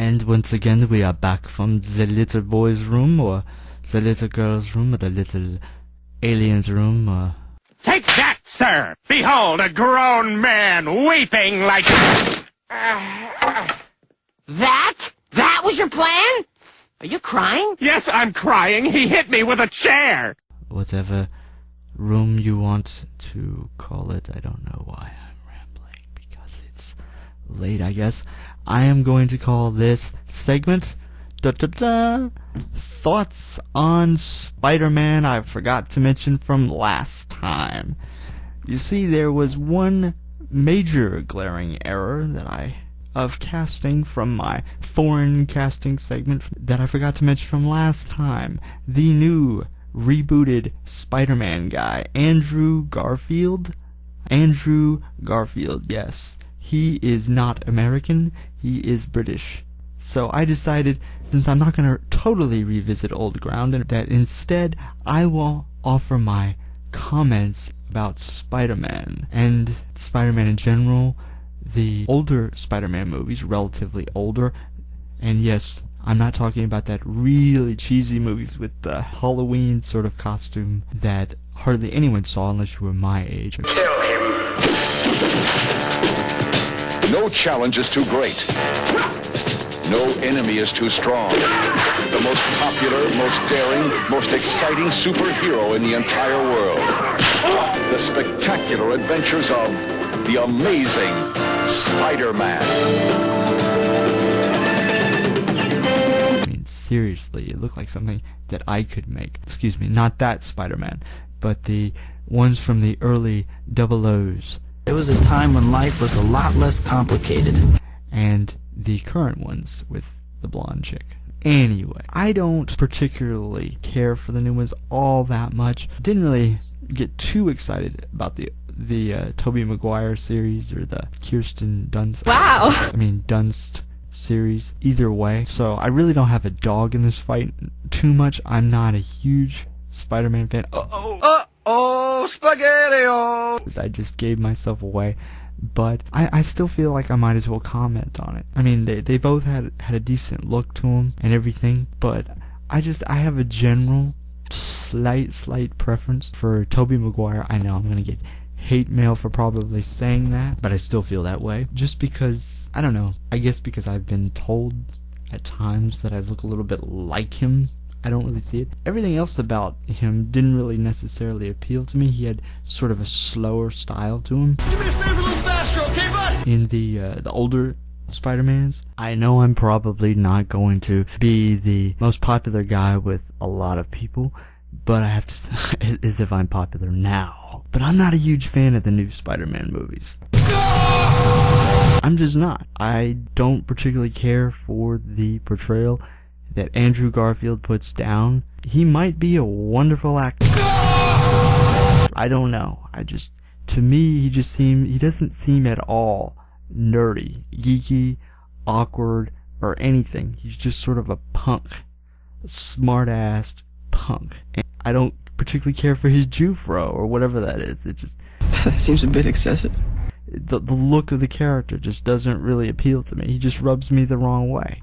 And once again, we are back from the little boy's room, or the little girl's room, or the little alien's room, Take that, sir! Behold, a grown man weeping like... That? That was your plan? Are you crying? Yes, I'm crying. He hit me with a chair! whatever room you want to call it. I don't know why I'm rambling, because it's late, I guess. I am going to call this segment Thoughts on Spider-Man I forgot to mention from last time. You see, there was one major glaring error of casting from my foreign casting segment that I forgot to mention from last time. The new rebooted Spider-Man guy, Andrew Garfield, yes. He is not American, he is British. So I decided, since I'm not going to totally revisit old ground, and that instead I will offer my comments about Spider-Man, and Spider-Man in general, the older Spider-Man movies, relatively older, and yes, I'm not talking about that really cheesy movies with the Halloween sort of costume that hardly anyone saw unless you were my age. Kill him. No challenge is too great. No enemy is too strong. The most popular, most daring, most exciting superhero in the entire world. The spectacular adventures of the amazing Spider-Man. I mean, seriously, it looked like something that I could make. Excuse me, not that Spider-Man, but the ones from the early 00s. There was a time when life was a lot less complicated. And the current ones with the blonde chick. Anyway, I don't particularly care for the new ones all that much. Didn't really get too excited about the Tobey Maguire series or the Kirsten Dunst. Wow. Dunst series. Either way. So I really don't have a dog in this fight too much. I'm not a huge Spider-Man fan. Oh, spaghetti-o! I just gave myself away. But I still feel like I might as well comment on it. I mean, they both had a decent look to them and everything, but I have a general slight preference for Tobey Maguire. I know I'm gonna get hate mail for probably saying that, but I still feel that way. Just because, I don't know, I guess because I've been told at times that I look a little bit like him. I don't really see it. Everything else about him didn't really necessarily appeal to me. He had sort of a slower style to him. Do me a favor, a little faster, okay, bud? In the older Spider-Mans, I know I'm probably not going to be the most popular guy with a lot of people, but I have to say, as if I'm popular now. But I'm not a huge fan of the new Spider-Man movies. I'm just not. I don't particularly care for the portrayal that Andrew Garfield puts down. He might be a wonderful actor. I don't know. To me, he doesn't seem at all nerdy, geeky, awkward, or anything. He's just sort of a punk. A smart-assed punk. And I don't particularly care for his Jufro, or whatever that is. It just... That seems a bit excessive. The look of the character just doesn't really appeal to me. He just rubs me the wrong way.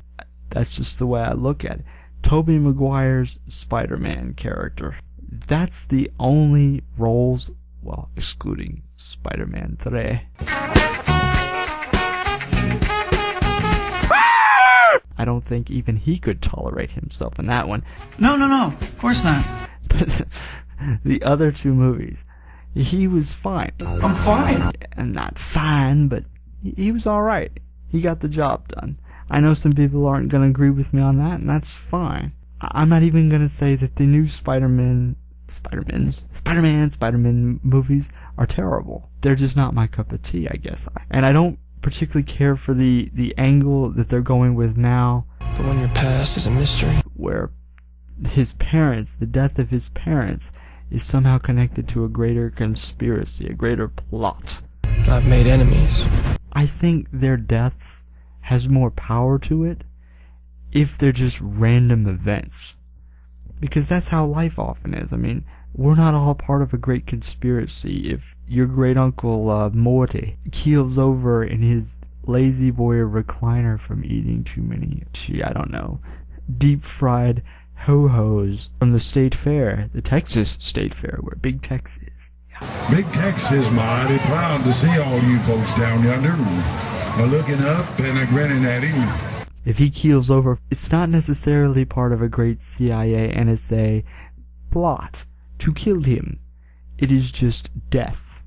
That's just the way I look at it. Tobey Maguire's Spider-Man character. That's the only roles, well, excluding Spider-Man 3. I don't think even he could tolerate himself in that one. No, of course not. But the other two movies, he was fine. I'm fine. And not fine, but he was alright. He got the job done. I know some people aren't going to agree with me on that, and that's fine. I'm not even going to say that the new Spider-Man movies are terrible. They're just not my cup of tea, I guess. And I don't particularly care for the angle that they're going with now. But when your past is a mystery. Where his parents, the death of his parents, is somehow connected to a greater conspiracy, a greater plot. I've made enemies. I think their deaths has more power to it if they're just random events. Because that's how life often is. I mean, we're not all part of a great conspiracy. If your great-uncle Morty keels over in his lazy boy recliner from eating too many, I don't know, deep fried ho-hos from the state fair, the Texas State Fair, where Big Tex is. Big Tex is mighty proud to see all you folks down yonder looking up and grinning at him. If he keels over, it's not necessarily part of a great CIA NSA plot to kill him. It is just death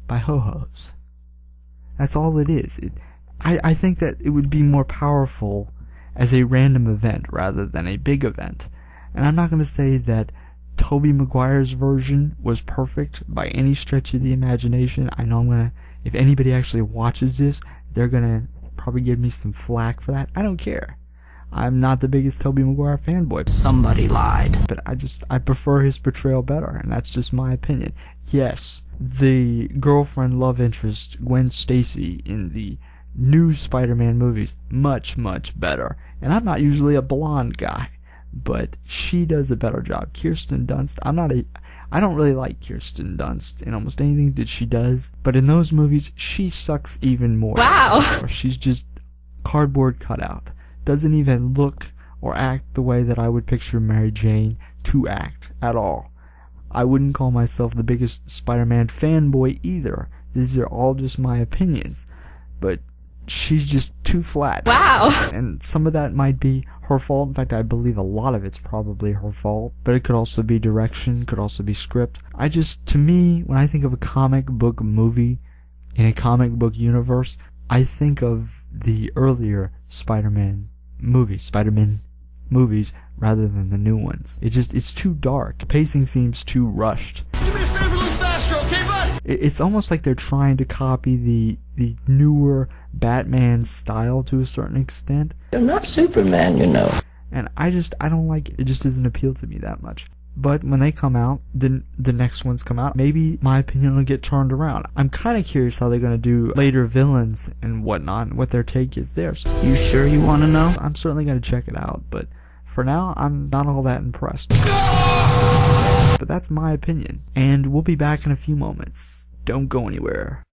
by ho-hos. That's all it is. I think that it would be more powerful as a random event rather than a big event. And I'm not going to say that Tobey Maguire's version was perfect by any stretch of the imagination. I know if anybody actually watches this, they're going to probably give me some flack for that. I don't care. I'm not the biggest Tobey Maguire fanboy. Somebody lied. But I prefer his portrayal better, and that's just my opinion. Yes, the girlfriend love interest, Gwen Stacy, in the new Spider-Man movies, much, much better. And I'm not usually a blonde guy, but she does a better job. Kirsten Dunst, I don't really like Kirsten Dunst in almost anything that she does, but in those movies, she sucks even more. Wow. Or she's just cardboard cutout. Doesn't even look or act the way that I would picture Mary Jane to act at all. I wouldn't call myself the biggest Spider-Man fanboy either. These are all just my opinions. But she's just too flat. Wow. And some of that might be her fault. In fact, I believe a lot of it's probably her fault. But it could also be direction, could also be script. To me, when I think of a comic book movie in a comic book universe, I think of the earlier Spider-Man movies rather than the new ones. It's too dark. Pacing seems too rushed. Do me a favor, a little faster, okay, bud? It's almost like they're trying to copy the newer Batman style to a certain extent. You're not Superman, you know. And I don't like it. It just doesn't appeal to me that much. But when they come out, then the next ones come out, maybe my opinion will get turned around. I'm kind of curious how they're going to do later villains and whatnot, and what their take is there. So You sure you want to know? I'm certainly going to check it out, but for now, I'm not all that impressed. But that's my opinion, and we'll be back in a few moments. Don't go anywhere.